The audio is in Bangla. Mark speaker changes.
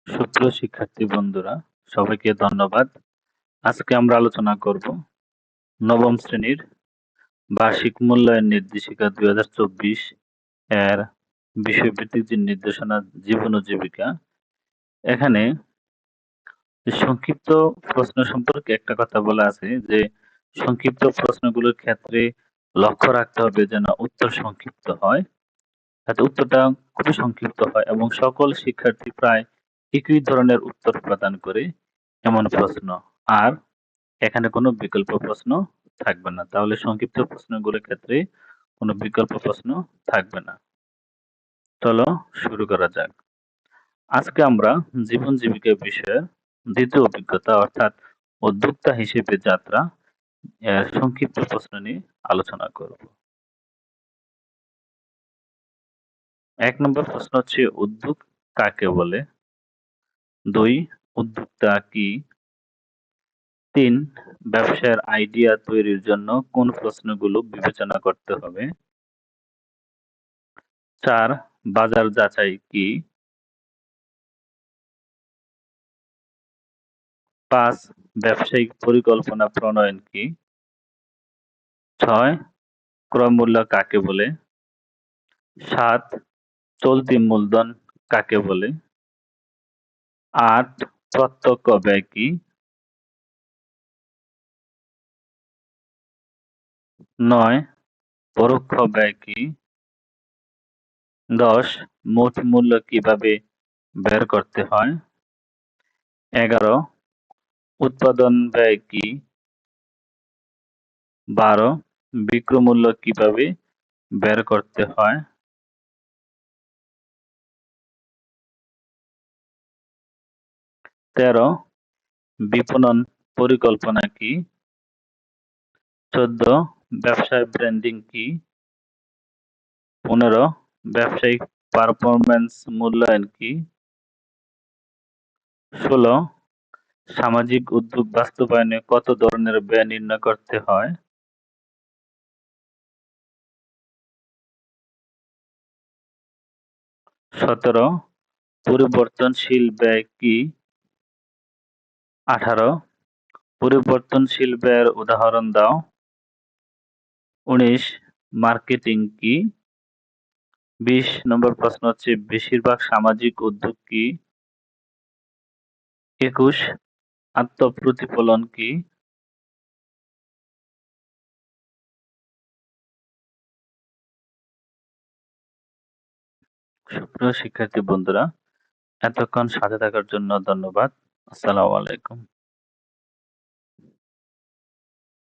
Speaker 1: সুপ্রিয় শিক্ষার্থী বন্ধুরা, সবাইকে ধন্যবাদ। আজকে আমরা আলোচনা করব নবম শ্রেণীর বার্ষিক মূল্যায়ন নির্দেশিকা 2024 এর বিষয়ভিত্তিক যে নির্দেশনা জীবন ও জীবিকা। এখানে সংক্ষিপ্ত প্রশ্ন সম্পর্কে একটা কথা বলা আছে যে সংক্ষিপ্ত প্রশ্নগুলোর ক্ষেত্রে লক্ষ্য রাখতে হবে যেন উত্তর সংক্ষিপ্ত হয়, যাতে উত্তরটা খুবই সংক্ষিপ্ত হয় এবং সকল শিক্ষার্থী প্রায় একই ধরনের উত্তর প্রদান করে এমন প্রশ্ন। আর এখানে কোনো বিকল্প প্রশ্ন থাকবে না, তাহলে সংক্ষিপ্ত প্রশ্নগুলোর ক্ষেত্রে কোনো বিকল্প প্রশ্ন থাকবে না। চলো শুরু করা যাক। আজকে আমরা জীবন জীবিকা বিষয়ের দ্বিতীয় অভিজ্ঞতা অর্থাৎ উদ্যোক্তা হিসেবে যাত্রা এর সংক্ষিপ্ত প্রশ্ন নিয়ে আলোচনা করব। 1 নম্বর প্রশ্ন হচ্ছে উদ্যোগ কাকে বলে? 2 উদ্যোক্তা কি? 3 ব্যবসার আইডিয়া তৈরির জন্য কোন প্রশ্নগুলো বিবেচনা করতে হবে? 4 বাজার যাচাই কি? 5 ব্যবসায়িক পরিকল্পনা প্রণয়ন কি? 6 ক্রয়মূল্য কাকে বলে? 7 চলতি মূলধন কাকে বলে? 8 প্রত্যক্ষ ব্যয় কি? 9 পরোক্ষ ব্যয় কি? 10 মোট মূল্য কিভাবে বের করতে হয়? 11 উৎপাদন ব্যয় কি? 12 বিক্রয় মূল্য কিভাবে বের করতে হয়? 13 বিপণন পরিকল্পনা কি? 14 ব্যবসায় ব্র্যান্ডিং কি? 15 ব্যবসায়িক পারফরম্যান্স মূল্যায়ন কি? 16 সামাজিক উদ্যোগ বাস্তবায়নে কত ধরনের ব্যয় নির্ণয় করতে হয়? 17 পরিবর্তনশীল ব্যয় কি? 18 পরিবর্তনশীল ব্যয়ের উদাহরণ দাও। 19 মার্কেটিং কি? 20 নম্বর প্রশ্ন হচ্ছে বেশিরভাগ সামাজিক উদ্যোগ কি? 21 আত্মপ্রতিফলন কি? সুপ্রিয় শিক্ষার্থী বন্ধুরা, এতক্ষণ সাথে থাকার জন্য ধন্যবাদ। আসসালামু আলাইকুম।